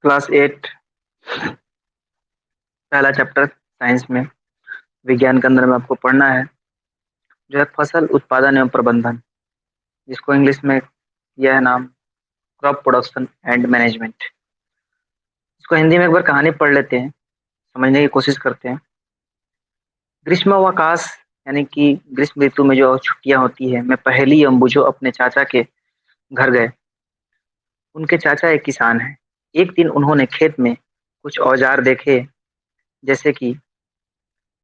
Class 8 पहला chapter science में विज्ञान के अंदर में आपको पढ़ना है जो है फसल उत्पादन एवं प्रबंधन, जिसको इंग्लिश में यह है नाम क्रॉप प्रोडक्शन एंड मैनेजमेंट। इसको हिंदी में एक बार कहानी पढ़ लेते हैं, समझने की कोशिश करते हैं। ग्रीष्मावकाश यानी कि ग्रीष्म ऋतु में जो छुट्टियां होती है, मैं पहेली एवं बुझो अपने चाचा के घर गए। उनके चाचा एक किसान हैं। एक दिन उन्होंने खेत में कुछ औजार देखे, जैसे कि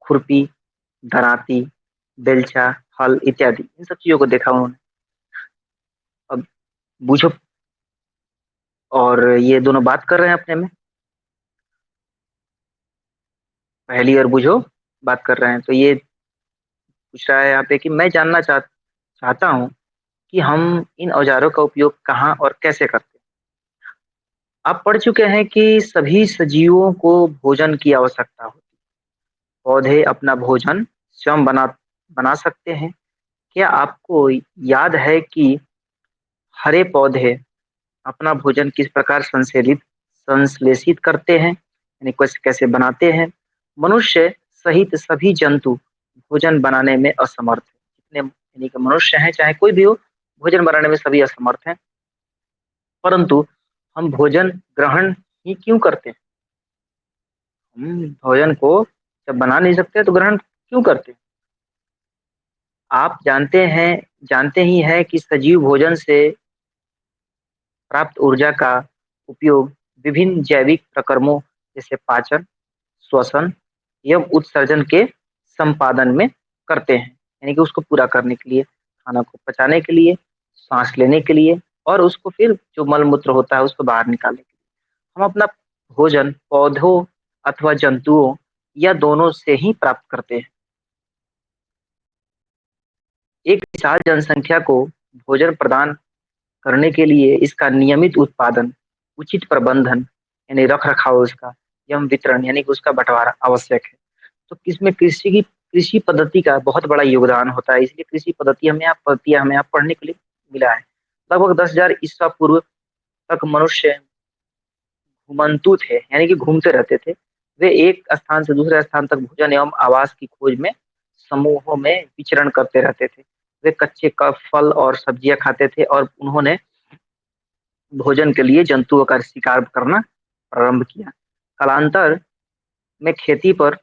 खुरपी, दरांती, बेलचा, हल इत्यादि। इन सब चीजों को देखा उन्होंने। अब बूझो और ये दोनों बात कर रहे हैं अपने में, पहेली और बूझो बात कर रहे हैं। तो ये पूछ रहा है यहाँ पे कि मैं जानना चाहता हूँ कि हम इन औजारों का उपयोग कहाँ और कैसे करते हैं। आप पढ़ चुके हैं कि सभी सजीवों को भोजन की आवश्यकता होती है। पौधे अपना भोजन स्वयं बना सकते हैं। क्या आपको याद है कि हरे पौधे अपना भोजन किस प्रकार संश्लेषित करते हैं, यानी कैसे कैसे बनाते हैं। मनुष्य सहित सभी जंतु भोजन बनाने में असमर्थ है। जितने यानी कि मनुष्य हैं चाहे कोई भी हो, भोजन बनाने में सभी असमर्थ हैं। परंतु हम भोजन ग्रहण ही क्यों करते हैं? हम भोजन को जब बना नहीं सकते तो ग्रहण क्यों करते हैं? आप जानते ही हैं कि सजीव भोजन से प्राप्त ऊर्जा का उपयोग विभिन्न जैविक प्रक्रमों जैसे पाचन, श्वसन एवं उत्सर्जन के संपादन में करते हैं। यानी कि उसको पूरा करने के लिए, खाना को पचाने के लिए, सांस लेने के लिए और उसको फिर जो मल मूत्र होता है उसको बाहर निकालने के लिए। हम अपना भोजन पौधों अथवा जंतुओं या दोनों से ही प्राप्त करते हैं। एक विशाल जनसंख्या को भोजन प्रदान करने के लिए इसका नियमित उत्पादन, उचित प्रबंधन यानी रख रखाव उसका, एवं वितरण यानी कि उसका बंटवारा आवश्यक है। तो इसमें कृषि पद्धति का बहुत बड़ा योगदान होता है। इसलिए कृषि पद्धतियां हमें यहाँ पढ़ने के लिए मिला है। लगभग 10,000 ईसा पूर्व तक मनुष्य घुमंतु थे, यानी कि घूमते रहते थे। वे एक स्थान से दूसरे स्थान तक भोजन एवं आवास की खोज में समूहों में विचरण करते रहते थे। वे कच्चे का फल और सब्जियां खाते थे और उन्होंने भोजन के लिए जंतुओं का शिकार करना प्रारंभ किया। कालांतर में खेती पर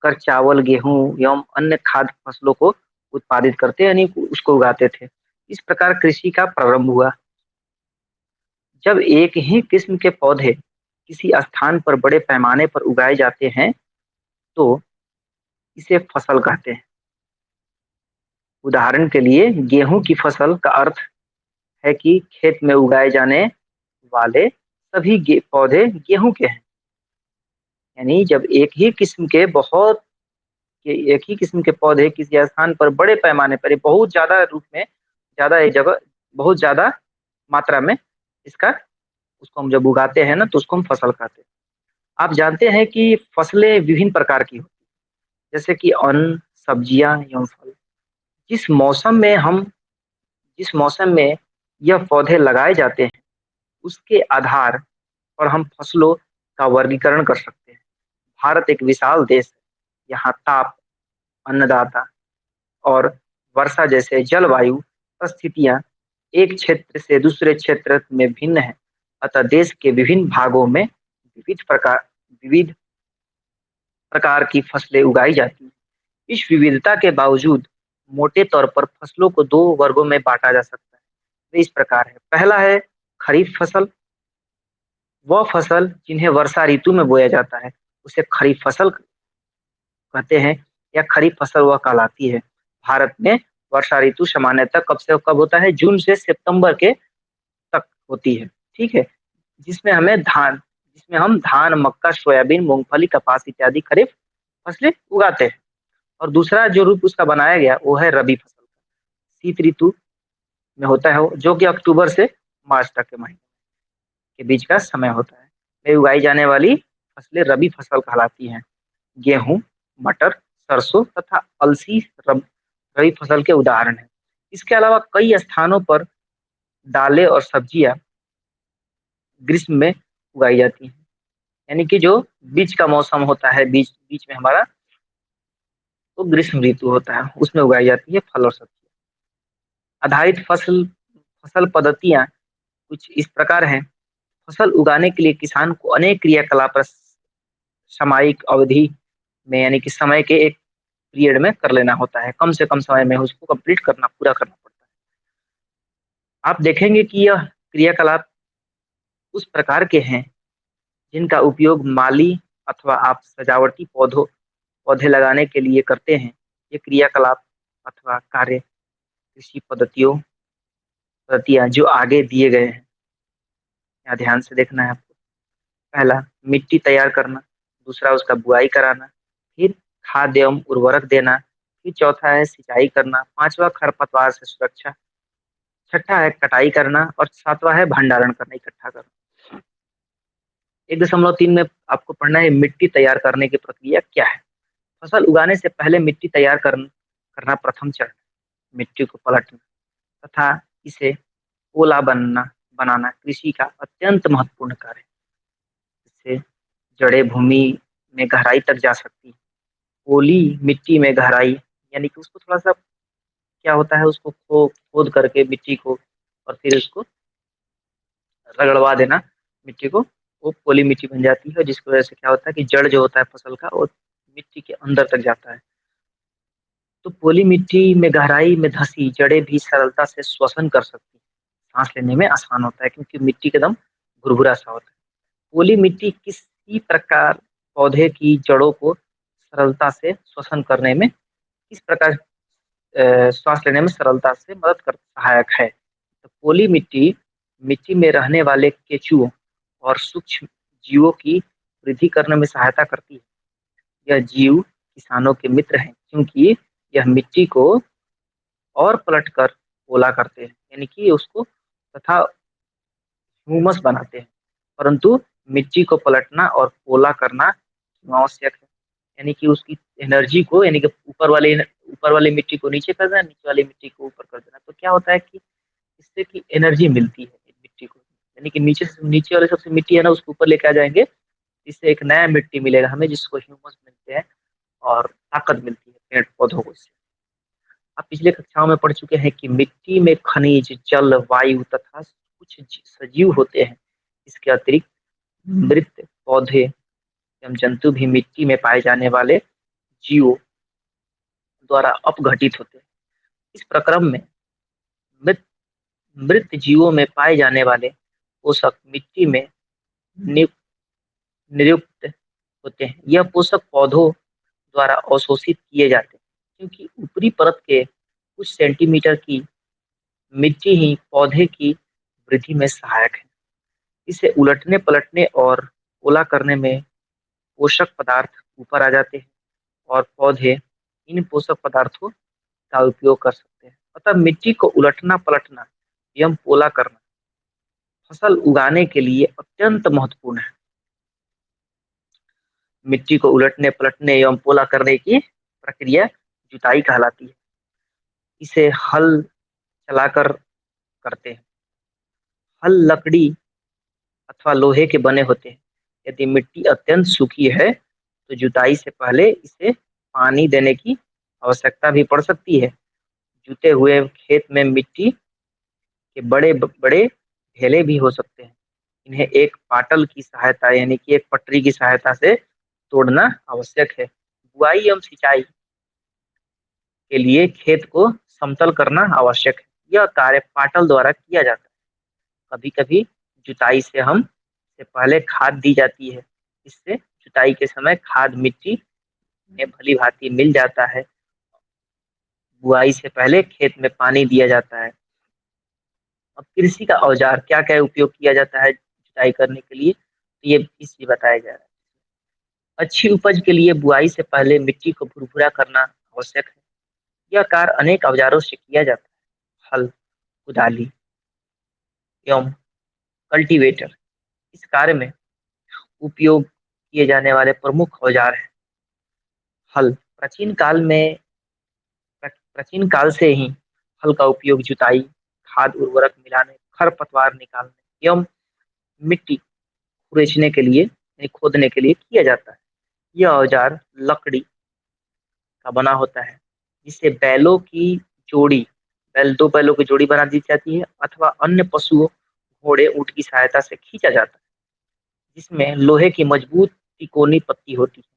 कर चावल, गेहूं एवं अन्य खाद्य फसलों को उत्पादित करते यानी उसको उगाते थे। इस प्रकार कृषि का प्रारंभ हुआ। जब एक ही किस्म के पौधे किसी स्थान पर बड़े पैमाने पर उगाए जाते हैं तो इसे फसल कहते हैं। उदाहरण के लिए गेहूं की फसल का अर्थ है कि खेत में उगाए जाने वाले सभी पौधे गेहूं के हैं। यानी जब एक ही किस्म के पौधे किसी स्थान पर बड़े पैमाने पर बहुत ज्यादा रूप में, ज्यादा एक जगह बहुत ज्यादा मात्रा में इसका उसको हम जब उगाते हैं ना तो उसको हम फसल कहते हैं। आप जानते हैं कि फसलें विभिन्न प्रकार की होती हैं, जैसे कि अन्न, सब्जियां एवं फल। जिस मौसम में हम जिस मौसम में यह पौधे लगाए जाते हैं उसके आधार पर हम फसलों का वर्गीकरण कर सकते हैं। भारत एक विशाल देश है। यहाँ ताप, अन्नदाता और वर्षा जैसे जलवायु परिस्थितियां एक क्षेत्र से दूसरे क्षेत्र में भिन्न है। अतः देश के विभिन्न भागों में विविध प्रकार की फसलें उगाई जाती हैं। इस विविधता के बावजूद मोटे तौर पर फसलों को दो वर्गों में बांटा जा सकता है। वे इस प्रकार है। पहला है खरीफ फसल। वह फसल जिन्हें वर्षा ऋतु में बोया जाता है उसे खरीफ फसल कहते हैं या खरीफ फसल वह कहलाती है। भारत में वर्षा ऋतु सामान्यतः कब से कब होता है? जून से सितंबर के तक होती है। ठीक है। जिसमें हम धान, मक्का, सोयाबीन, मूंगफली, कपास इत्यादि खरीफ फसलें उगाते हैं। और दूसरा जो रूप उसका बनाया गया वो है रबी फसल। शीत ऋतु में होता है वो, जो कि अक्टूबर से मार्च तक के महीने के बीच का समय होता है। में उगाई जाने वाली फसलें रबी फसल कहलाती हैं। गेहूं, मटर, सरसों तथा अलसी रबी फसल के उदाहरण हैं। इसके अलावा कई स्थानों पर दालें और सब्जियां ग्रीष्म में उगाई जाती हैं। यानी कि जो बीच का मौसम होता है, बीच बीच में हमारा, तो ग्रीष्म ऋतु होता है, उसमें उगाई जाती है फल और सब्जियां। आधारित फसल फसल पद्धतियां कुछ इस प्रकार हैं। फसल उगाने के लिए किसान को अनेक क्रियाकलाप सामयिक अवधि में, यानी कि समय के एक पीरियड में कर लेना होता है, कम से कम समय में उसको कंप्लीट करना, पूरा करना पड़ता है। आप देखेंगे कि यह क्रियाकलाप उस प्रकार के हैं जिनका उपयोग माली अथवा आप सजावटी पौधे लगाने के लिए करते हैं। ये क्रियाकलाप अथवा कार्य कृषि पद्धतियां जो आगे दिए गए हैं, यहाँ ध्यान से देखना है आपको। पहला, मिट्टी तैयार करना। दूसरा, उसका बुआई कराना। फिर खाद एवं उर्वरक देना। फिर चौथा है सिंचाई करना। पांचवा, खरपतवार से सुरक्षा। छठा है कटाई करना। और सातवां है भंडारण करना, इकट्ठा करना। 1.3 में आपको पढ़ना है मिट्टी तैयार करने की प्रक्रिया क्या है। फसल उगाने से पहले मिट्टी तैयार करना प्रथम चरण। मिट्टी को पलटना तथा इसे ओला बनाना कृषि का अत्यंत महत्वपूर्ण कार्य है। इससे जड़ें भूमि में गहराई तक जा सकती है। ओली मिट्टी में गहराई, यानी कि उसको थोड़ा सा क्या होता है, उसको खोद करके मिट्टी को, और फिर उसको रगड़वा देना मिट्टी को, वो पोली मिट्टी बन जाती है, जिसकी वजह से क्या होता है कि जड़ जो होता है फसल का, वो मिट्टी के अंदर तक जाता है। तो पोली मिट्टी में गहराई में धंसी जड़ें भी सरलता से श्वसन कर सकती है। सांस लेने में आसान होता है क्योंकि मिट्टी एकदम भुरभुरा सा होता है। पोली मिट्टी किसी प्रकार पौधे की जड़ों को सरलता से श्वसन करने में, किस प्रकार श्वास लेने में सरलता से मदद कर सहायक है। तो पोली मिट्टी मिट्टी में रहने वाले केंचुओं और सूक्ष्म जीवों की वृद्धि करने में सहायता करती है। यह जीव किसानों के मित्र हैं क्योंकि यह मिट्टी को और पलटकर पोला करते हैं, यानी कि उसको तथा ह्यूमस बनाते हैं। परंतु मिट्टी को पलटना और पोला करना आवश्यक है, यानी कि उसकी एनर्जी को, यानी कि ऊपर वाली मिट्टी को नीचे कर देना, नीचे वाली मिट्टी को ऊपर कर देना। तो क्या होता है कि इससे की एनर्जी मिलती है मिट्टी को, यानी कि नीचे वाले सबसे मिट्टी है ना, उसको ऊपर लेके आ जाएंगे, इससे एक नया मिट्टी मिलेगा हमें, जिसको ह्यूमस मिलते हैं और ताकत मिलती है पेड़ पौधों को इससे। आप पिछले कक्षाओं में पढ़ चुके हैं कि मिट्टी में खनिज, जल, वायु तथा कुछ सजीव होते हैं। इसके अतिरिक्त मृत पौधे एवं जंतु भी मिट्टी में पाए जाने वाले जीवों द्वारा अपघटित होते हैं। इस प्रक्रम में मृत मृत जीवों में पाए जाने वाले पोषक मिट्टी में नियुक्त नियुक्त होते हैं। यह पोषक पौधों द्वारा अवशोषित किए जाते हैं क्योंकि ऊपरी परत के कुछ सेंटीमीटर की मिट्टी ही पौधे की वृद्धि में सहायक है। इसे उलटने पलटने और ओला करने में पोषक पदार्थ ऊपर आ जाते हैं और पौधे इन पोषक पदार्थों का उपयोग कर सकते हैं। अतः मिट्टी को उलटना पलटना एवं पोला करना फसल उगाने के लिए अत्यंत महत्वपूर्ण है। मिट्टी को उलटने पलटने एवं पोला करने की प्रक्रिया जुताई कहलाती है। इसे हल चलाकर करते हैं। हल लकड़ी अथवा लोहे के बने होते हैं। यदि मिट्टी अत्यंत सूखी है तो जुताई से पहले इसे पानी देने की आवश्यकता भी पड़ सकती है। जुते हुए खेत में मिट्टी के बड़े बड़े ढेले भी हो सकते हैं। इन्हें एक पाटल की सहायता, यानी कि एक पटरी की सहायता से तोड़ना आवश्यक है। बुआई एवं सिंचाई के लिए खेत को समतल करना आवश्यक है। यह कार्य पाटल द्वारा किया जाता है। कभी कभी जुताई से पहले खाद दी जाती है। इससे जुताई के समय खाद मिट्टी में भली भांति मिल जाता है। बुआई से पहले खेत में पानी दिया जाता है। अब कृषि का औजार क्या क्या उपयोग किया जाता है जुताई करने के लिए, तो ये इसलिए बताया जा रहा है। अच्छी उपज के लिए बुआई से पहले मिट्टी को भुरभुरा करना आवश्यक है। यह कार्य अनेक औजारों से किया जाता है। हल, कुदाली एवं कल्टीवेटर इस कार्य में उपयोग किए जाने वाले प्रमुख औजार हैं। हल, प्राचीन काल से ही हल का उपयोग जुताई, खाद उर्वरक मिलाने, खरपतवार निकालने एवं मिट्टी खुरेचने के लिए यानी खोदने के लिए किया जाता है। यह औजार लकड़ी का बना होता है जिससे बैलों की जोड़ी दो बैलों की जोड़ी बना दी जाती है अथवा अन्य पशुओं घोड़े ऊंट की सहायता से खींचा जाता है, जिसमें लोहे की मजबूत तिकोनी पत्ती होती है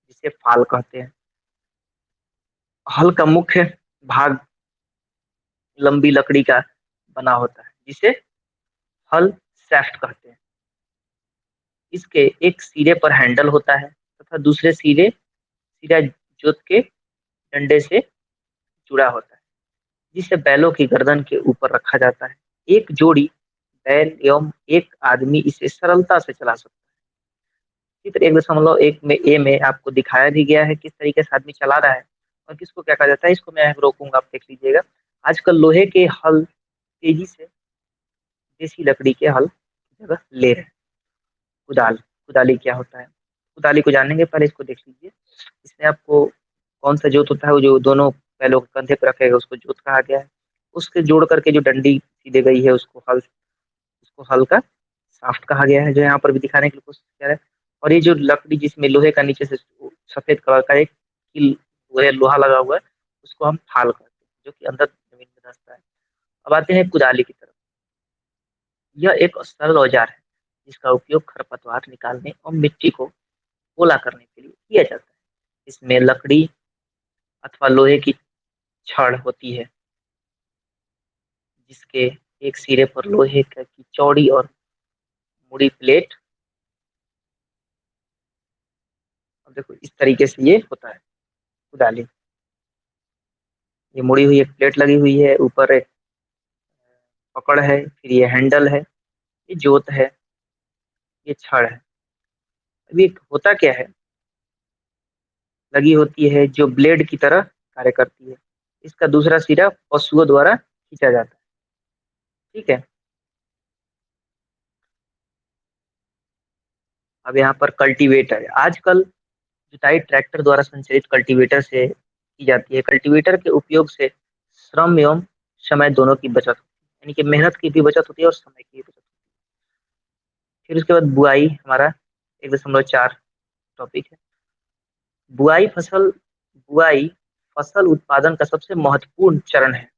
जिसे फाल कहते हैं। हल का मुख्य भाग लंबी लकड़ी का बना होता है जिसे हल शैफ्ट कहते हैं। इसके एक सिरे पर हैंडल होता है तथा दूसरे सिरा जोत के डंडे से जुड़ा होता है जिसे बैलों की गर्दन के ऊपर रखा जाता है। एक जोड़ी बैल एवं एक आदमी इसे सरलता से चला सकता है। चित्र 1.1 में ए में आपको दिखाया भी गया है किस तरीके से आदमी चला रहा है और किसको क्या कहा जाता है। इसको मैं रोकूंगा, आप देख लीजिएगा। आजकल लोहे के हल तेजी से देसी लकड़ी के हल की जगह ले रहे हैं। कुदाल, कुदाली क्या होता है? कुदाली को जानेंगे, पहले इसको देख लीजिए। इसमें आपको कौन सा जोत होता है, वो जो दोनों बैलों के कंधे पर रखेगा उसको जोत कहा गया है। उसके जोड़ करके जो डंडी सीधे गई है उसको हल का शाफ्ट कहा गया है, जो यहाँ पर भी दिखाने की कोशिश कर रहा है। और ये जो लकड़ी जिसमें लोहे का नीचे से सफेद कलर का एक कील वो है, लोहा लगा हुआ है, उसको हम फाल कहते हैं, जो कि अंदर जमीन में धंसता है। अब आते हैं कुदाली की तरफ। यह एक सरल औजार है जिसका उपयोग खरपतवार निकालने और मिट्टी को पोला करने के लिए किया जाता है। इसमें लकड़ी अथवा लोहे की छड़ होती है जिसके एक सिरे पर लोहे की चौड़ी और मुड़ी प्लेट। अब देखो इस तरीके से ये होता है कुदाली। ये मुड़ी हुई एक प्लेट लगी हुई है, ऊपर एक पकड़ है, फिर ये हैंडल है, ये जोत है, ये छड़ है। अब ये होता क्या है, लगी होती है जो ब्लेड की तरह कार्य करती है। इसका दूसरा सिरा पशुओं द्वारा खींचा जाता है। ठीक है। अब यहाँ पर कल्टीवेटर है। आजकल जुताई ट्रैक्टर द्वारा संचालित कल्टीवेटर से की जाती है। कल्टीवेटर के उपयोग से श्रम एवं समय दोनों की बचत होती है, यानी कि मेहनत की भी बचत होती है और समय की भी बचत होती है। फिर उसके बाद बुआई हमारा 1.4 टॉपिक है। बुआई फसल बुआई फसल उत्पादन का सबसे महत्वपूर्ण चरण है।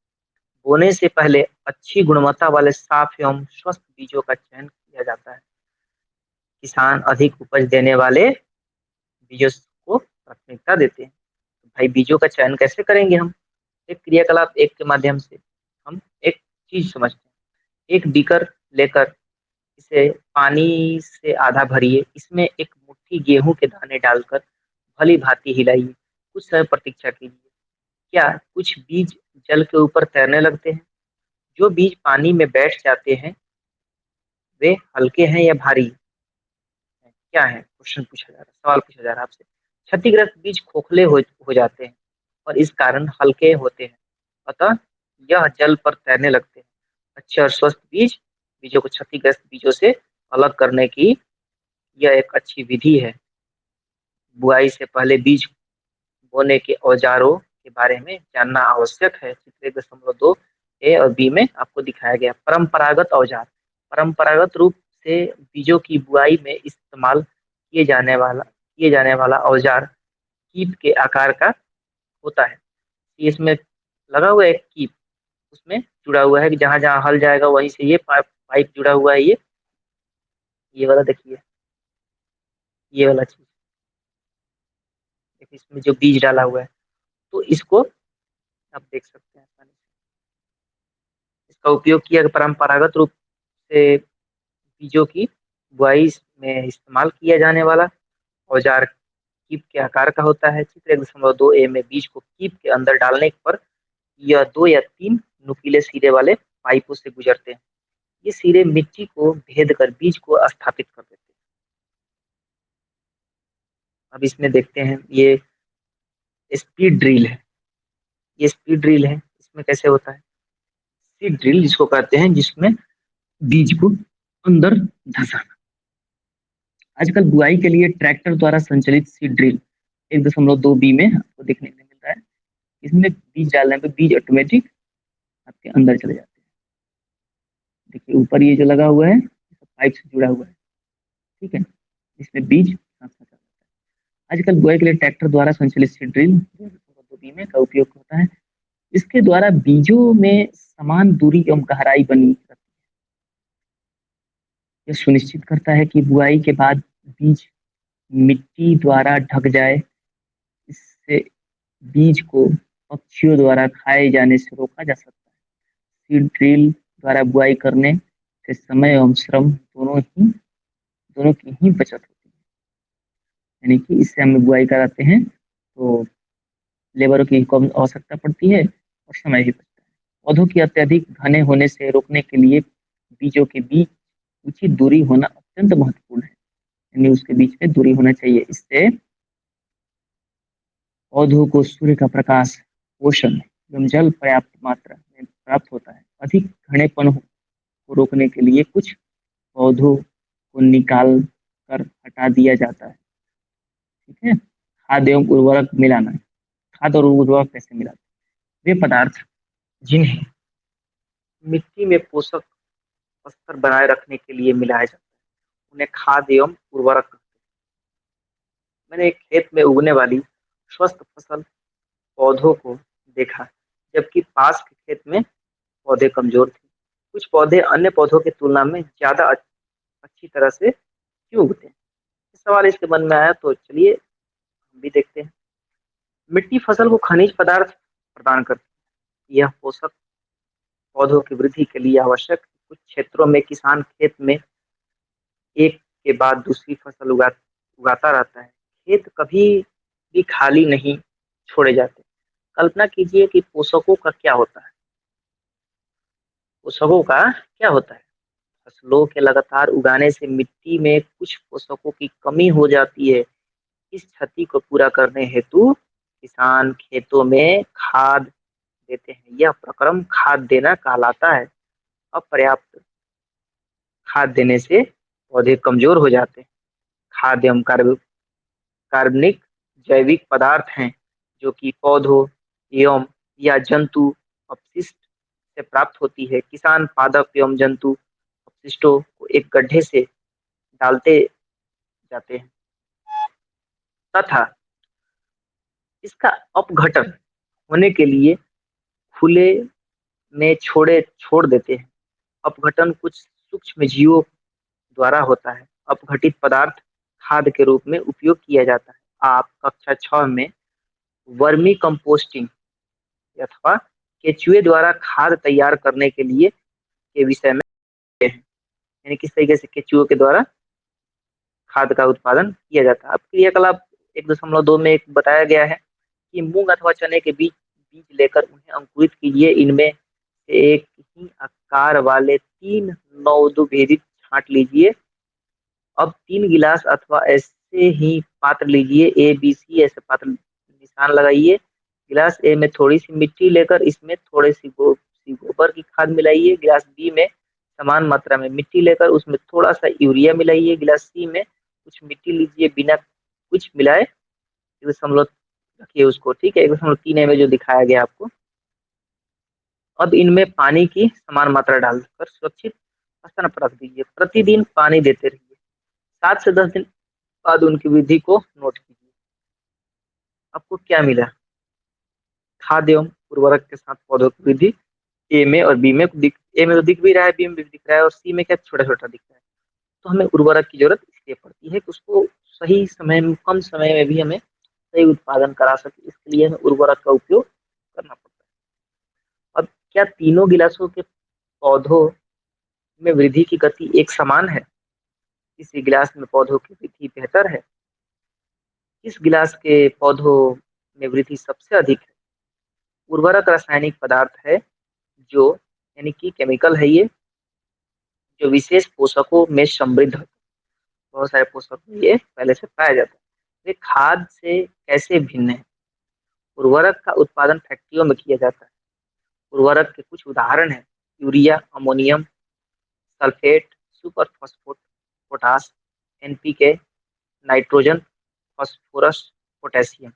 बोने से पहले अच्छी गुणवत्ता वाले साफ एवं स्वस्थ बीजों का चयन किया जाता है। किसान अधिक उपज देने वाले बीजों को प्राथमिकता देते हैं। तो भाई बीजों का चयन कैसे करेंगे हम? एक क्रियाकलाप एक के माध्यम से हम एक चीज समझते हैं। एक बीकर लेकर इसे पानी से आधा भरिए, इसमें एक मुट्ठी गेहूं के दाने डालकर भली भांति हिलाइए, कुछ समय प्रतीक्षा कीजिए। क्या कुछ बीज जल के ऊपर तैरने लगते हैं? जो बीज पानी में बैठ जाते हैं वे हल्के हैं या भारी हैं? क्या है, क्वेश्चन पूछा जा रहा है, सवाल पूछा जा रहा है आपसे। क्षतिग्रस्त बीज खोखले हो जाते हैं और इस कारण हल्के होते हैं, अतः यह जल पर तैरने लगते हैं। अच्छे और स्वस्थ बीजों को क्षतिग्रस्त बीजों से अलग करने की यह एक अच्छी विधि है। बुआई से पहले बीज बोने के औजारों के बारे में जानना आवश्यक है। चित्र 1.2 ए और बी में आपको दिखाया गया। परंपरागत औजार, परंपरागत रूप से बीजों की बुआई में इस्तेमाल किए जाने वाला औजार कीप के आकार का होता है। ये इसमें लगा हुआ है एक कीप, उसमें जुड़ा हुआ है कि जहां जहां हल जाएगा वहीं से ये पाइप जुड़ा हुआ है। ये वाला देखिए, ये वाला चीज देखिए, इसमें जो बीज डाला हुआ है, तो इसको आप देख सकते हैं आसानी से। इसका उपयोग किया परंपरागत रूप से बीजों की बुआई में इस्तेमाल किया जाने वाला औजार कीप के आकार का होता है। चित्र 1.2 ए में बीज को कीप के अंदर डालने पर यह 2 या 3 नुकीले सिरे वाले पाइपों से गुजरते हैं। ये सिरे मिट्टी को भेद कर बीज को स्थापित कर देते हैं। अब इसमें देखते हैं, ये स्पीड ड्रिल है। ये स्पीड ड्रिल है, इसमें कैसे होता है? सीड ड्रिल जिसको कहते हैं, जिसमें बीज को अंदर धंसाना। आजकल बुआई के लिए ट्रैक्टर द्वारा संचालित सीड ड्रिल 1.2 बी में आपको देखने को मिल रहा है। इसमें बीज डालने पे बीज ऑटोमेटिक आपके अंदर चले जाते हैं। देखिए ऊपर ये जो लगा हुआ है पाइप से जुड़ा हुआ है। ठीक है, इसमें बीज साथ साथ आता है। आजकल बुआई के लिए ट्रैक्टर द्वारा संचालित सीड ड्रिल बीमे का उपयोग होता है। इसके द्वारा बीजों में समान दूरी एवं गहराई बनी रहती है। यह सुनिश्चित करता है कि बुआई के बाद बीज मिट्टी द्वारा ढक जाए। इससे बीज को पक्षियों द्वारा खाए जाने से रोका जा सकता है। सीड ड्रिल द्वारा बुआई करने से समय एवं श्रम दोनों की ही बचत होती है। यानी कि इससे हम बुआई कराते हैं तो लेबरों की कम आवश्यकता पड़ती है और समय भी बचता है। पौधों की अत्यधिक घने होने से रोकने के लिए बीजों के बीच उचित दूरी होना अत्यंत महत्वपूर्ण है। यानी उसके बीच में दूरी होना चाहिए। इससे पौधों को सूर्य का प्रकाश, पोषण एवं जल पर्याप्त मात्रा में प्राप्त होता है। अधिक घनेपन को रोकने के लिए कुछ पौधों को निकाल कर हटा दिया जाता है। ठीक है, खाद एवं उर्वरक मिलाना। खाद और उर्वरक कैसे मिलाते हैं? वे पदार्थ जिन्हें मिट्टी में पोषक स्तर बनाए रखने के लिए मिलाया जाता है उन्हें खाद एवं उर्वरक कहते हैं। मैंने एक खेत में उगने वाली स्वस्थ फसल पौधों को देखा, जबकि पास के खेत में पौधे कमजोर थे। कुछ पौधे अन्य पौधों की तुलना में ज्यादा अच्छी तरह से क्यों उगते हैं? सवाल इसके मन में आया तो चलिए हम भी देखते हैं। मिट्टी फसल को खनिज पदार्थ प्रदान करती है। यह पोषक पौधों की वृद्धि के लिए आवश्यक। कुछ क्षेत्रों में किसान खेत में एक के बाद दूसरी फसल उगाता रहता है। खेत कभी भी खाली नहीं छोड़े जाते। कल्पना कीजिए कि पोषकों का क्या होता है। पोषकों का क्या होता है? फसलों के लगातार उगाने से मिट्टी में कुछ पोषकों की कमी हो जाती है। इस क्षति को पूरा करने हेतु किसान खेतों में खाद देते हैं। यह प्रक्रम खाद देना कहलाता है। अपर्याप्त खाद देने से पौधे कमजोर हो जाते हैं। खाद एवं कार्बनिक जैविक पदार्थ हैं जो कि पौधों एवं या जंतु अपशिष्ट से प्राप्त होती है। किसान पादप एवं जंतु अपशिष्टों को एक गड्ढे से डालते जाते हैं तथा इसका अपघटन होने के लिए खुले में छोड़ देते हैं। अपघटन कुछ सूक्ष्म जीवों द्वारा होता है। अपघटित पदार्थ खाद के रूप में उपयोग किया जाता है। आप कक्षा 6 में वर्मी कंपोस्टिंग अथवा केचुए द्वारा खाद तैयार करने के लिए के विषय में हैं। यानी किस तरीके से केचुओं के द्वारा खाद का उत्पादन किया जाता है। अब क्रियाकलाप 1.2 में एक बताया गया है कि मूंग अथवा चने के बीज बीज लेकर उन्हें अंकुरित कीजिए। इनमें से एक ही आकार वाले 3 नवोदित छांट लीजिए। अब 3 गिलास अथवा ऐसे ही पात्र लीजिए, ए बी सी ऐसे पात्र निशान लगाइए। गिलास ए में थोड़ी सी मिट्टी लेकर इसमें थोड़ी सी गोबर की खाद मिलाइए। गिलास बी में समान मात्रा में मिट्टी लेकर उसमें थोड़ा सा यूरिया मिलाइए। गिलास सी में कुछ मिट्टी लीजिए बिना कुछ मिलाए। 1 रखिए उसको, ठीक है। 1.3 में जो दिखाया गया आपको। अब इनमें पानी की समान मात्रा डालकर सुरक्षित स्थान पर रख दीजिए। प्रतिदिन पानी देते रहिए। 7 से 10 दिन बाद उनकी वृद्धि को नोट कीजिए। आपको क्या मिला? खाद एवं उर्वरक के साथ पौधों की वृद्धि ए में और बी में ए में तो दिख भी रहा है, बी में भी दिख रहा है और सी में क्या छोटा छोटा दिख रहा है। तो हमें उर्वरक की जरूरत इसलिए पड़ती है कि उसको सही समय में, कम समय में भी हमें सही उत्पादन करा सके। इसके लिए हमें उर्वरक का उपयोग करना पड़ता है। अब क्या तीनों गिलासों के पौधों में वृद्धि की गति एक समान है? किसी गिलास में पौधों की वृद्धि बेहतर है? किस गिलास के पौधों में वृद्धि सबसे अधिक है? उर्वरक रासायनिक पदार्थ है जो, यानी कि केमिकल है ये, जो विशेष पोषकों में समृद्ध है। बहुत सारे पोषक ये पहले से पाया जाता है। वे खाद से कैसे भिन्न है? उर्वरक का उत्पादन फैक्ट्रियों में किया जाता है। उर्वरक के कुछ उदाहरण हैं urea, ammonium sulphate, super phosphate, potash, NPK, nitrogen, phosphorus, potassium.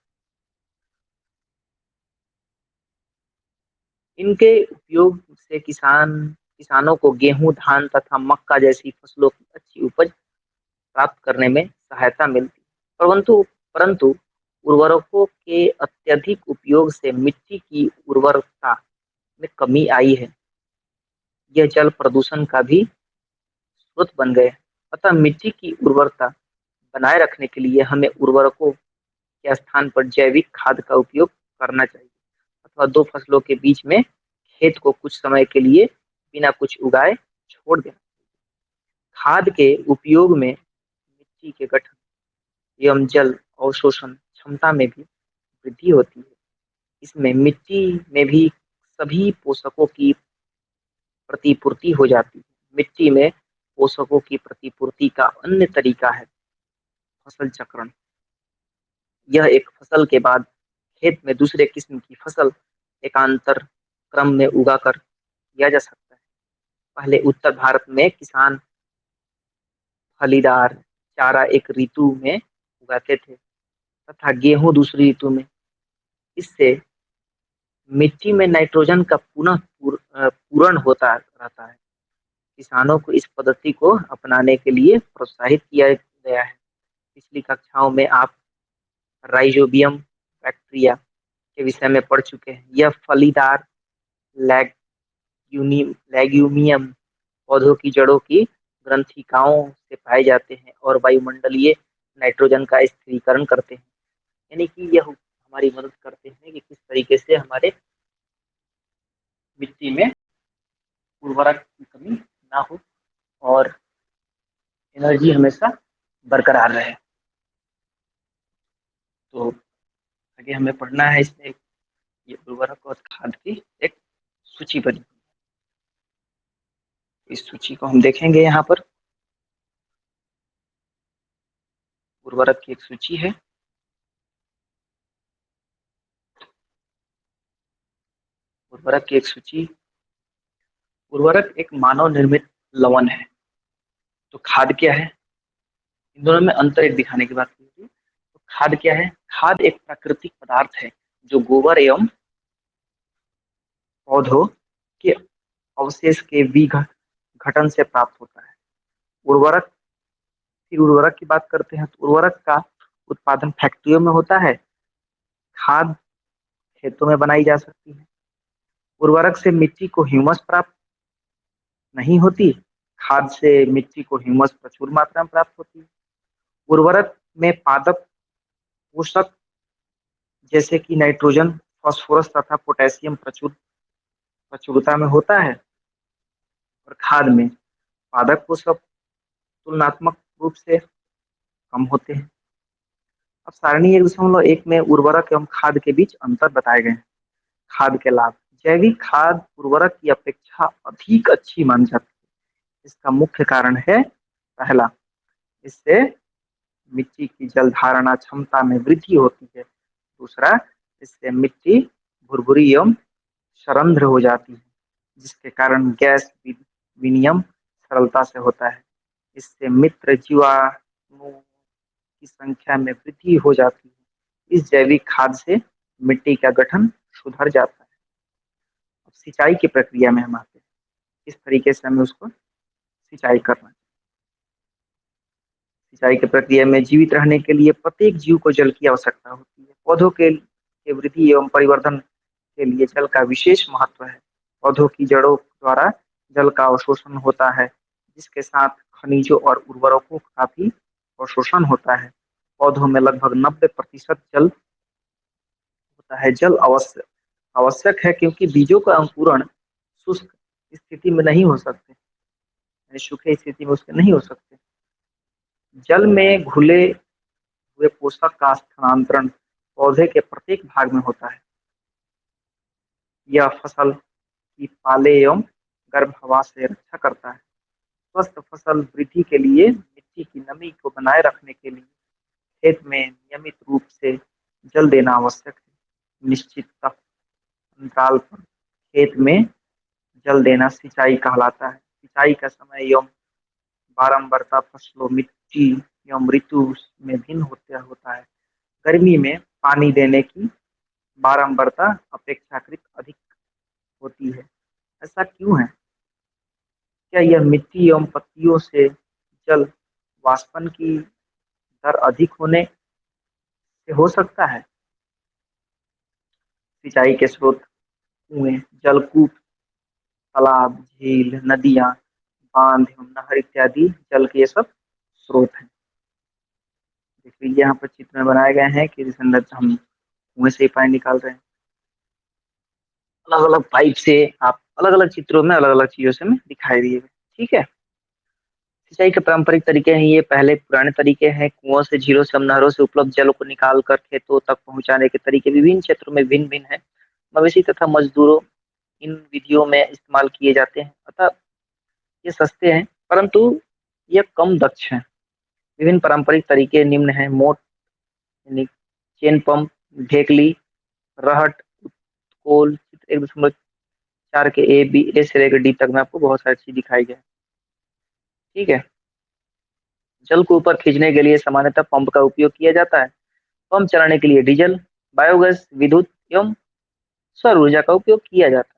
इनके उपयोग से किसानों को गेहूं, धान तथा मक्का जैसी फसलों की अच्छी उपज प्राप्त करने में सहायता मिलती है। परंतु परंतु उर्वरकों के अत्यधिक उपयोग से मिट्टी की उर्वरकता में कमी आई है। यह जल प्रदूषण का भी स्रोत बन गए। अतः मिट्टी की उर्वरता बनाए रखने के लिए हमें उर्वरकों के स्थान पर जैविक खाद का उपयोग करना चाहिए, अथवा दो फसलों के बीच में खेत को कुछ समय के लिए बिना कुछ उगाए छोड़ देना। खाद के उपयोग में मिट्टी के गठन एवं जल अवशोषण क्षमता में भी वृद्धि होती है। इसमें मिट्टी में भी सभी पोषकों की प्रतिपूर्ति हो जाती है। मिट्टी में पोषकों की प्रतिपूर्ति का अन्य तरीका है फसल चक्रण। यह एक फसल के बाद खेत में दूसरे किस्म की फसल एकांतर क्रम में उगाकर किया जा सकता है। पहले उत्तर भारत में किसान फलीदार चारा एक ऋतु में उगाते थे तथा गेहूं दूसरी ऋतु में। इससे मिट्टी में नाइट्रोजन का पुनः पूरण होता रहता है। किसानों को इस पद्धति को अपनाने के लिए प्रोत्साहित किया गया है। पिछली कक्षाओं में आप राइजोबियम बैक्टीरिया के विषय में पढ़ चुके हैं। यह फलीदार लेग्यूमियम पौधों की जड़ों की ग्रंथिकाओं से पाए जाते हैं और वायुमंडलीय नाइट्रोजन का स्थिरीकरण करते हैं। यानी कि यह हमारी मदद करते हैं कि किस तरीके से हमारे मिट्टी में उर्वरक की कमी ना हो और एनर्जी हमेशा बरकरार रहे। तो आगे हमें पढ़ना है इसमें ये उर्वरक और खाद की एक सूची बनी। इस सूची को हम देखेंगे। यहाँ पर उर्वरक की एक सूची है। उर्वरक की एक सूची। उर्वरक एक मानव निर्मित लवण है। तो खाद क्या है? इन दोनों में अंतर एक दिखाने की बात की। तो खाद क्या है? खाद एक प्राकृतिक पदार्थ है जो गोबर एवं पौधों के अवशेष के विघटन से प्राप्त होता है। उर्वरक, फिर उर्वरक की बात करते हैं तो उर्वरक का उत्पादन फैक्ट्रियों में होता है। खाद खेतों में बनाई जा सकती है। उर्वरक से मिट्टी को ह्यूमस प्राप्त नहीं होती। खाद से मिट्टी को ह्यूमस प्रचुर मात्रा में प्राप्त होती है। उर्वरक में पादप पोषक जैसे कि नाइट्रोजन, फास्फोरस तथा पोटेशियम प्रचुरता में होता है और खाद में पादप पोषक तुलनात्मक रूप से कम होते हैं। अब सारणी 1.1 में उर्वरक एवं खाद के बीच अंतर बताए गए हैं। खाद के लाभ। जैविक खाद उर्वरक की अपेक्षा अधिक अच्छी मानी जाती है। इसका मुख्य कारण है, पहला, इससे मिट्टी की जल धारणा क्षमता में वृद्धि होती है। दूसरा, इससे मिट्टी भुरभुरी एवं सरंध्र हो जाती है जिसके कारण गैस विनियम सरलता से होता है। इससे मित्र जीवाणु की संख्या में वृद्धि हो जाती है। इस जैविक खाद से मिट्टी का गठन सुधर जाता है। अब सिंचाई की प्रक्रिया में हम आते हैं, किस तरीके से हमें उसको सिंचाई करना है। सिंचाई की प्रक्रिया में जीवित रहने के लिए प्रत्येक जीव को जल की आवश्यकता होती है। पौधों के वृद्धि एवं परिवर्धन के लिए जल का विशेष महत्व है। पौधों की जड़ों द्वारा जल का अवशोषण होता है जिसके साथ खनिजों और उर्वरकों का भी अवशोषण होता है। पौधों में लगभग 90% जल होता है। जल आवश्यक है क्योंकि बीजों का अंकुरण शुष्क स्थिति में नहीं हो सकते, यानी सूखे स्थिति में उसके नहीं हो सकते। जल में घुले हुए पोषक का स्थानांतरण पौधे के प्रत्येक भाग में होता है। यह फसल की पाले एवं गर्भ हवा से रक्षा करता है। स्वस्थ फसल वृद्धि के लिए मिट्टी की नमी को बनाए रखने के लिए खेत में नियमित रूप से जल देना आवश्यक है। निश्चित अंतराल पर खेत में जल देना सिंचाई कहलाता है। सिंचाई का समय एवं बारंबारता फसलों, मिट्टी एवं ऋतु में भिन्न होता है। गर्मी में पानी देने की बारंबारता अपेक्षाकृत अधिक होती है। ऐसा क्यों है? क्या यह मिट्टी एवं पत्तियों से जल वाष्पन की दर अधिक होने से हो सकता है। सिंचाई के स्रोत, कुएं, जलकूप, तालाब, झील, नदियां, बांध एवं नहर इत्यादि जल के ये सब स्रोत हैं। देख लीजिए यहाँ पर चित्र में बनाए गए हैं कि जिस अंदर हम कुएं से ही पानी निकाल रहे हैं। अलग अलग पाइप से आप अलग अलग चित्रों में अलग अलग चीजों से हमें दिखाई दिए। ठीक है। सिंचाई के पारंपरिक तरीके हैं ये, पहले पुराने तरीके हैं। कुओं से, झीलों से, नहरों से उपलब्ध जल को निकाल कर खेतों तक पहुंचाने के तरीके विभिन्न क्षेत्रों में भिन्न भिन्न है। मवेशी तथा मजदूरों इन विधियों में इस्तेमाल किए जाते हैं, अतः ये सस्ते हैं परंतु ये कम दक्ष हैं। विभिन्न पारंपरिक तरीके निम्न हैं: मोट यानी चेन पंप, ढेकली, रहट, कोल। चित्र 1.4 के ए से लेकर डी तक में आपको बहुत सारी चीज दिखाई गई। ठीक है। जल को ऊपर खींचने के लिए सामान्यतः पंप का उपयोग किया जाता है। पंप चलाने के लिए डीजल, बायोगैस, विद्युत एवं सौर ऊर्जा का उपयोग किया जाता है।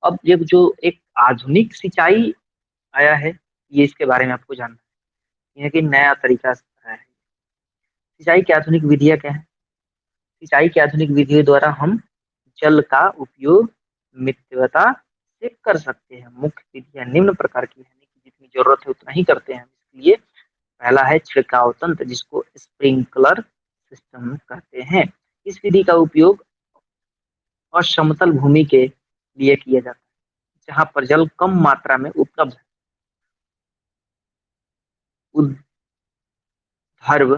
अब ये जो एक आधुनिक सिंचाई आया है, ये इसके बारे में आपको जानना है। यह कि नया तरीका आया है। सिंचाई की आधुनिक विधियां क्या है? सिंचाई की आधुनिक विधियों द्वारा हम जल का उपयोग मितव्यता से कर सकते हैं। मुख्य विधियां निम्न प्रकार की है कि जितनी जरूरत है उतना ही करते हैं। इसलिए पहला है छिड़काव तंत्र, जिसको स्प्रिंकलर सिस्टम कहते हैं। इस विधि का उपयोग असमतल भूमि के लिए किया जाता है जहां पर जल कम मात्रा में उपलब्ध है। ऊर्ध्वाधर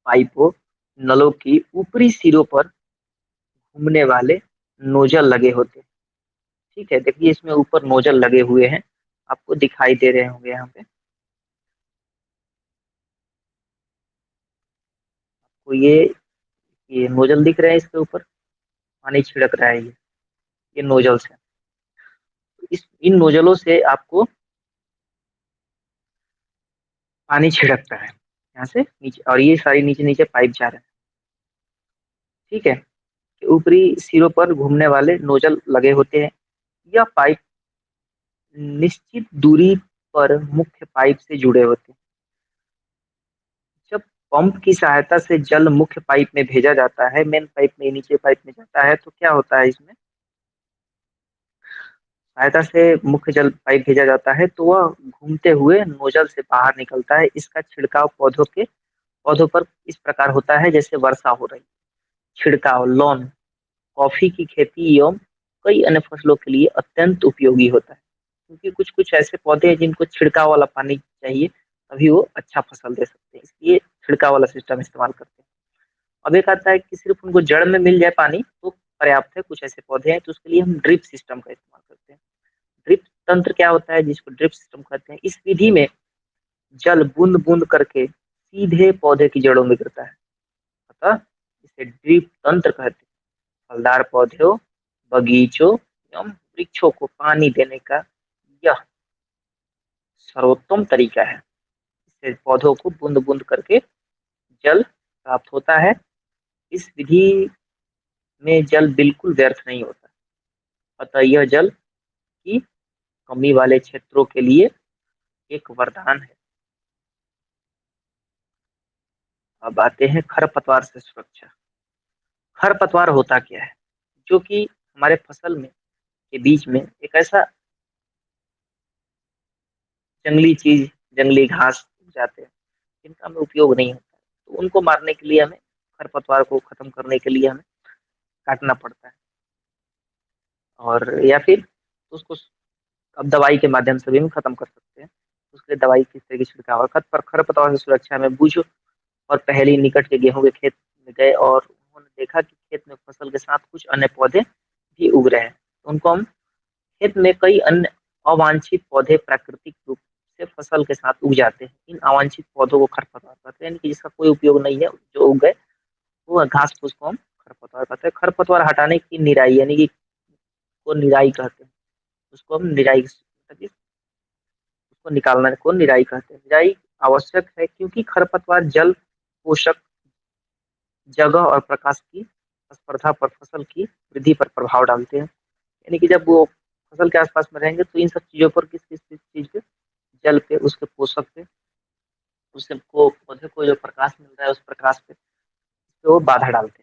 पाइपों, नलों की ऊपरी सिरों पर घूमने वाले नोजल लगे होते हैं। ठीक है, देखिए इसमें ऊपर नोजल लगे हुए हैं, आपको दिखाई दे रहे होंगे यहाँ पे। तो ये नोजल दिख रहे हैं, इसके ऊपर पानी छिड़क रहा है ये नोजल से। इस इन नोजलों से आपको पानी छिड़कता है यहाँ से नीचे, और ये सारी नीचे नीचे पाइप जा रहे हैं। ठीक है। ऊपरी सिरों पर घूमने वाले नोजल लगे होते हैं। यह पाइप निश्चित दूरी पर मुख्य पाइप से जुड़े होते हैं। जब पंप की सहायता से जल मुख्य पाइप में भेजा जाता है, मेन पाइप में, नीचे पाइप में जाता है, तो क्या होता है इसमें? सहायता से मुख्य जल पाइप भेजा जाता है तो वह घूमते हुए नोजल से बाहर निकलता है। इसका छिड़काव पौधों पर इस प्रकार होता है जैसे वर्षा हो रही। छिड़काव लॉन, कॉफी की खेती एवं कई अन्य फसलों के लिए अत्यंत उपयोगी होता है, क्योंकि कुछ कुछ ऐसे पौधे हैं जिनको छिड़काव वाला पानी चाहिए, तभी वो अच्छा फसल दे सकते हैं, इसलिए छिड़काव वाला सिस्टम इस्तेमाल करते हैं। अब एक आता है कि सिर्फ उनको जड़ में मिल जाए पानी तो पर्याप्त है। कुछ ऐसे पौधे हैं तो उसके लिए हम ड्रिप सिस्टम का इस्तेमाल करते हैं। ड्रिप तंत्र क्या होता है, जिसको ड्रिप सिस्टम कहते हैं? इस विधि में जल बूंद बूंद करके सीधे पौधे की जड़ों में गिरता है, अतः इसे ड्रिप तंत्र कहते हैं। फलदार पौधों, बगीचों एवं वृक्षों को पानी देने का यह सर्वोत्तम तरीका है। इससे पौधों को बूंद बूंद करके जल प्राप्त होता है। इस विधि में जल बिल्कुल व्यर्थ नहीं होता, अतः यह जल की कमी वाले क्षेत्रों के लिए एक वरदान है। अब आते हैं खरपतवार से सुरक्षा। खरपतवार होता क्या है? जो कि हमारे फसल में के बीच में एक ऐसा जंगली चीज, जंगली घास जाते हैं जिनका हमें उपयोग नहीं होता है, तो उनको मारने के लिए हमें, खरपतवार को खत्म करने के लिए हमें काटना पड़ता है, और या फिर उसको अब दवाई के माध्यम से भी हम खत्म कर सकते हैं। उसके लिए दवाई किस तरह की छिड़काव, और खरपतवार से सुरक्षा में बुझ और पहली निकट के गेहूं के खेत में गए और उन्होंने देखा कि खेत में फसल के साथ कुछ अन्य पौधे भी उग रहे हैं। तो उनको हम, खेत में कई अन्य अवांछित पौधे प्राकृतिक रूप से फसल के साथ उग जाते हैं। इन अवांछित पौधों को खरपतवार कहते हैं, यानी कि जिसका कोई उपयोग नहीं है, जो उग गए वो घास फूस को हम खरपतवार कहते हैं। खरपतवार हटाने की निराई, यानी कि को निराई कहते हैं। उसको हम निराई, मतलब उसको निकालना को निराई कहते हैं। निराई आवश्यक है क्योंकि खरपतवार जल, पोषक, जगह और प्रकाश की स्पर्धा पर फसल की वृद्धि पर प्रभाव डालते हैं। यानी कि जब वो फसल के आसपास में रहेंगे तो इन सब चीजों पर किस किस चीज पे जल पे, उसके पोषक पे, उससे को पौधे को जो प्रकाश मिल रहा है उस प्रकाश पे वो बाधा डालते हैं।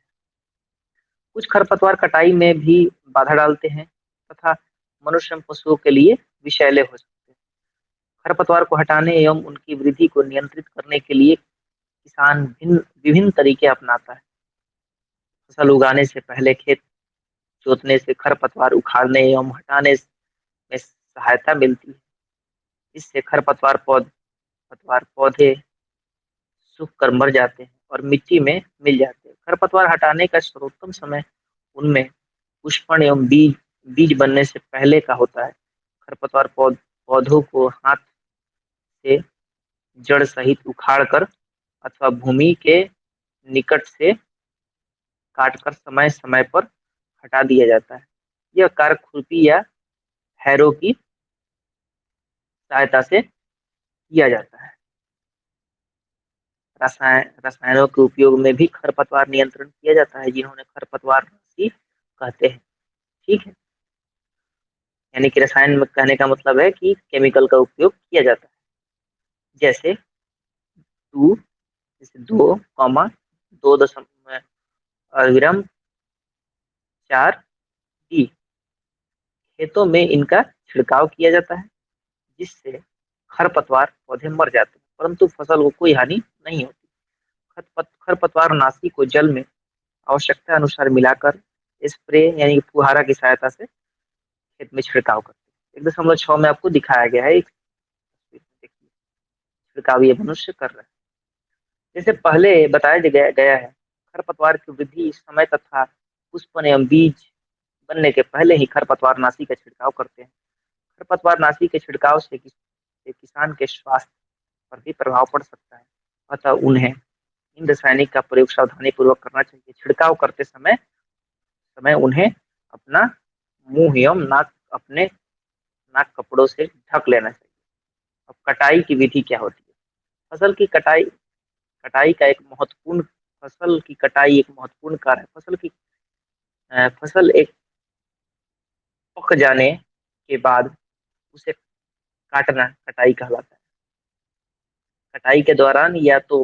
कुछ खरपतवार कटाई में भी बाधा डालते हैं तथा मनुष्य एवं पशुओं के लिए विषैले हो सकते हैं। खरपतवार को हटाने एवं उनकी वृद्धि को नियंत्रित करने के लिए किसान भिन्न विभिन्न तरीके अपनाता है। फसल उगाने से पहले खेत जोतने से खरपतवार उखाड़ने एवं हटाने में सहायता मिलती है। इससे खरपतवार पौधे सूख कर मर जाते हैं और मिट्टी में मिल जाते हैं। खरपतवार हटाने का सर्वोत्तम समय उनमें पुष्पन एवं बीज बनने से पहले का होता है। खरपतवार पौधों को हाथ से जड़ सहित उखाड़कर अथवा भूमि के निकट से काटकर समय समय पर हटा दिया जाता है। यह कार्य खुरपी या हैरो की सहायता से किया जाता है। रसायनों के उपयोग में भी खरपतवार नियंत्रण किया जाता है, जिन्होंने खरपतवार नाशी कहते हैं। ठीक है, यानी कि रसायन में कहने का मतलब है कि केमिकल का उपयोग किया जाता है। जैसे दो कॉमा 2.4 डी खेतों में इनका छिड़काव किया जाता है, जिससे खरपतवार पौधे मर जाते हैं, परंतु फसल को कोई हानि नहीं होती। खरपतवार नाशी को जल में आवश्यकता अनुसार मिलाकर स्प्रे यानी कि फुहारा की सहायता से खेत में छिड़काव करते हैं। 1.6 में आपको दिखाया गया है, एक छिड़काव ये मनुष्य कर रहा है। जैसे पहले बताया गया है, खरपतवार की वृद्धि समय तथा पुष्पन एवं बीज बनने के पहले ही खरपतवार नाशी का छिड़काव करते हैं। खरपतवार नाशी के छिड़काव से किसान के स्वास्थ्य पर भी प्रभाव पड़ सकता है, अतः उन्हें इन रासायनिक का प्रयोग सावधानी पूर्वक करना चाहिए। छिड़काव करते समय समय उन्हें अपना मुंह एवं नाक अपने नाक कपड़ों से ढक लेना चाहिए। अब कटाई की विधि क्या होती है? फसल की कटाई कटाई का एक महत्वपूर्ण फसल की कटाई एक महत्वपूर्ण कार्य है। फसल एक पक जाने के बाद उसे काटना कटाई कहलाता है। कटाई के दौरान या तो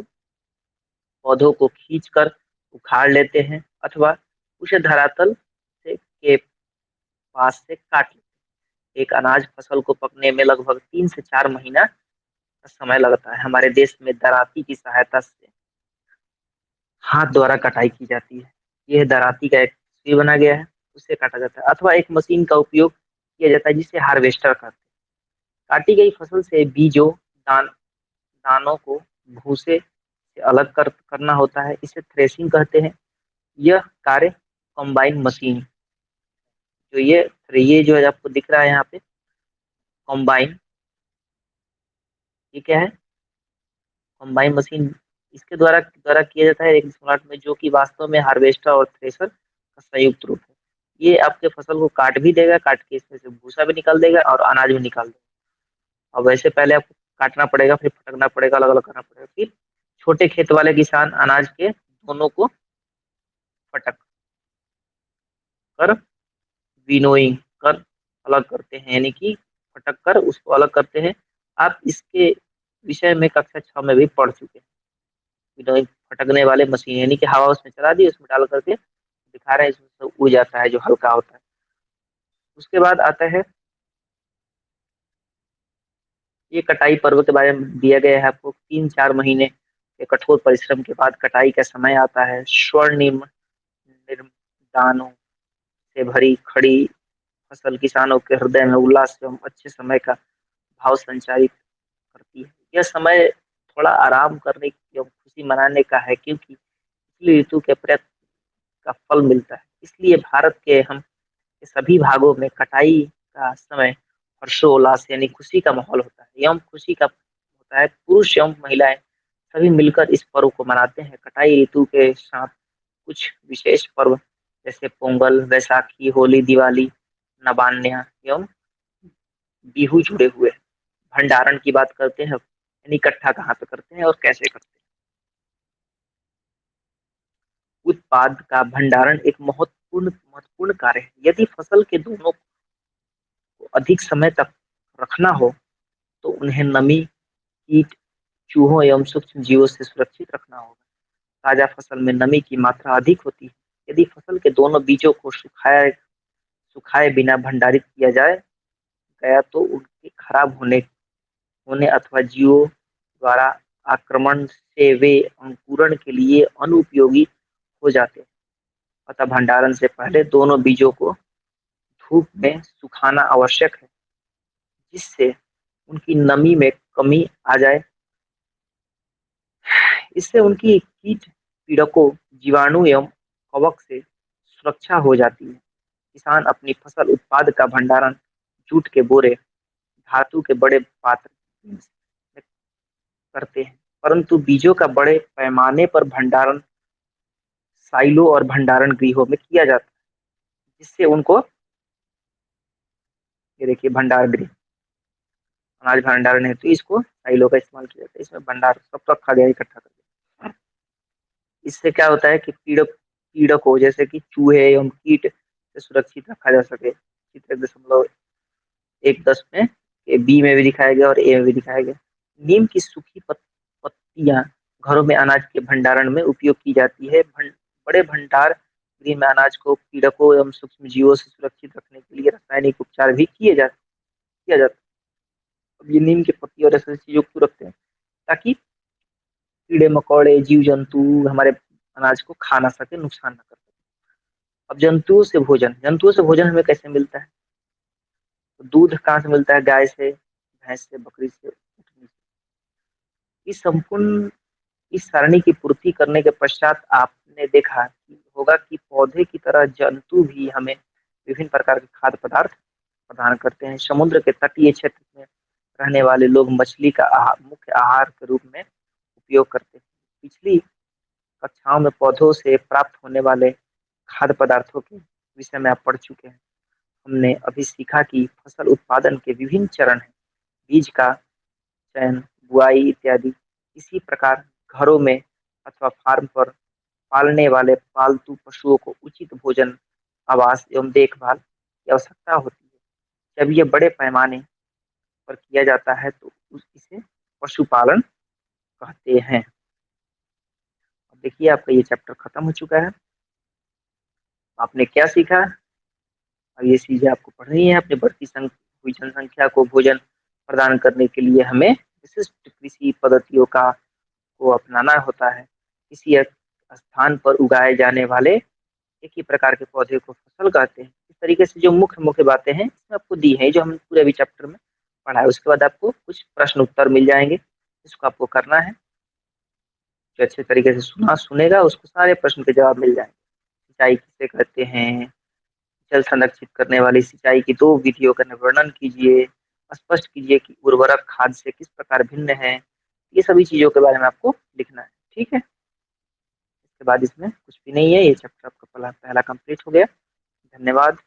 पौधों को खींचकर उखाड़ लेते हैं अथवा उसे धरातल से के पास से काट लेते हैं। एक अनाज फसल को पकने में लगभग 3 से 4 महीना का समय लगता है। हमारे देश में दराती की सहायता से हाथ द्वारा कटाई की जाती है। यह दराती का एक सुई बना गया है, उससे काटा जाता है, अथवा एक मशीन का उपयोग किया जाता है जिसे हार्वेस्टर कहते हैं। काटी गई फसल से बीजों दानों को भूसे से अलग करना होता है, इसे थ्रेसिंग कहते हैं। यह कार्य कंबाइन मशीन जो ये जो है आपको दिख रहा है यहाँ पे कंबाइन, ये क्या है? कंबाइन मशीन इसके द्वारा किया जाता है एक स्मार्ट में, जो कि वास्तव में हार्वेस्टर और थ्रेशर का संयुक्त रूप है। ये आपके फसल को काट भी देगा, काट के इसमें से भूसा भी निकाल देगा और अनाज भी निकाल देगा। और वैसे पहले आपको काटना पड़ेगा, फिर फटकना पड़ेगा, अलग अलग करना पड़ेगा, फिर छोटे खेत वाले किसान अनाज के दोनों को फटक कर विनोइंग कर अलग करते हैं, यानी कि फटक कर उसको अलग करते हैं। आप इसके विषय में कक्षा 6 में भी पढ़ चुके हैं। विनोइंग फटकने वाले मशीन, यानी कि हवा उसमें चला दी, उसमें डाल करके दिखा रहे हैं, इसमें से उड़ जाता है जो हल्का होता है। उसके बाद आता है ये कटाई पर्व के बारे में दिया गया है आपको। 3-4 महीने के कठोर परिश्रम के बाद कटाई का समय आता है। स्वर्णिम निर्दानों से भरी खड़ी फसल किसानों के हृदय में उल्लास एवं अच्छे समय का भाव संचारित करती है। यह समय थोड़ा आराम करने एवं खुशी मनाने का है, क्योंकि पिछली ऋतु के प्रयत्न का फल मिलता है। इसलिए भारत के के सभी भागों में कटाई का समय हर्षोल्लास यानी खुशी का माहौल होता है, एवं खुशी का होता है। पुरुष एवं महिलाएं सभी मिलकर इस पर्व को मनाते हैं। कटाई ऋतु के साथ कुछ विशेष पर्व जैसे पोंगल, बैसाखी, होली, दिवाली, नवान्न एवं बिहू जुड़े हुए हैं। भंडारण की बात करते हैं, यानी इकट्ठा कहाँ पे करते हैं और कैसे करते हैं। उत्पाद का भंडारण एक महत्वपूर्ण कार्य है। यदि फसल के दोनों को अधिक समय तक रखना हो तो उन्हें नमी, कीट, चूहों एवं सूक्ष्म जीवों से सुरक्षित रखना होगा। ताजा फसल में नमी की मात्रा अधिक होती है। यदि फसल के दोनों बीजों को सुखाए सुखाए बिना भंडारित किया जाए गया तो उनके खराब होने होने अथवा जीवों द्वारा आक्रमण से वे अंकुरण के लिए अनुपयोगी हो जाते हैं। अतः भंडारण से पहले दोनों बीजों को धूप में सुखाना आवश्यक है, जिससे उनकी नमी में कमी आ जाए। इससे उनकी कीट पीड़कों, जीवाणु एवं कवक से सुरक्षा हो जाती है। किसान अपनी फसल उत्पाद का भंडारण जूट के बोरे, धातु के बड़े पात्र में करते हैं, परंतु बीजों का बड़े पैमाने पर भंडारण साइलो और भंडारण गृहों में किया जाता है, जिससे उनको, ये देखिए भंडार गृह, अनाज भंडारण हेतु इसको साइलो का इस्तेमाल किया जाता है। इसमें भंडार सब रखा गया इकट्ठा करके। इससे क्या होता है कि पीड़कों जैसे कि चूहे एवं कीट से सुरक्षित रखा जा सके। चित्र 1.10 में बी में भी दिखाया गया और ए में भी दिखाया गया। नीम की सूखी पत्तियां घरों में अनाज के भंडारण में उपयोग की जाती है। बड़े भंडार गृह में अनाज को पीड़कों एवं सूक्ष्म जीवों से सुरक्षित रखने के लिए रासायनिक उपचार भी किया जाता है। अब ये नीम की पत्ती और ऐसे चीजों को रखते हैं ताकि कीड़े मकोड़े, जीव जंतु हमारे अनाज को खा ना सके, नुकसान ना कर सके। अब जंतुओं से भोजन हमें कैसे मिलता है? तो दूध कहाँ से मिलता है? गाय से, भैंस से, बकरी से, ऊँटनी से। इस सारणी की पूर्ति करने के पश्चात आपने देखा कि होगा कि पौधे की तरह जंतु भी हमें विभिन्न प्रकार के खाद्य पदार्थ प्रदान करते हैं। समुद्र के तटीय क्षेत्र में रहने वाले लोग मछली का मुख्य आहार के रूप में उपयोग करते हैं। पिछली कक्षाओं में पौधों से प्राप्त होने वाले खाद्य पदार्थों के विषय में आप पढ़ चुके हैं। हमने अभी सीखा कि फसल उत्पादन के विभिन्न चरण हैं, बीज का चयन, बुआई इत्यादि। इसी प्रकार घरों में अथवा फार्म पर पालने वाले पालतू पशुओं को उचित भोजन, आवास एवं देखभाल की आवश्यकता होती है। जब ये बड़े पैमाने पर किया जाता है तो इसे पशुपालन कहते हैं। अब देखिए आपका ये चैप्टर खत्म हो चुका है। आपने क्या सीखा? अब ये चीजें आपको पढ़नी है। अपनी बढ़ती हुई जनसंख्या को भोजन प्रदान करने के लिए हमें विशिष्ट कृषि पद्धतियों का को अपनाना होता है। किसी एक स्थान पर उगाए जाने वाले एक ही प्रकार के पौधे को फसल कहते हैं। इस तरीके से जो मुख्य मुख्य बातें हैं इसमें आपको दी है, जो हमने पूरे अभी चैप्टर में पढ़ा है। उसके बाद आपको कुछ प्रश्न उत्तर मिल जाएंगे, इसको आपको करना है। जो अच्छे तरीके से सुनेगा उसको सारे प्रश्न के जवाब मिल जाएंगे। सिंचाई किसे कहते हैं? जल संरक्षित करने वाली सिंचाई की दो विधियों का वर्णन कीजिए। स्पष्ट कीजिए कि उर्वरक खाद से किस प्रकार भिन्न है। ये सभी चीजों के बारे में आपको लिखना है, ठीक है। इसके बाद इसमें कुछ भी नहीं है। ये चैप्टर आपका पहला कंप्लीट हो गया। धन्यवाद।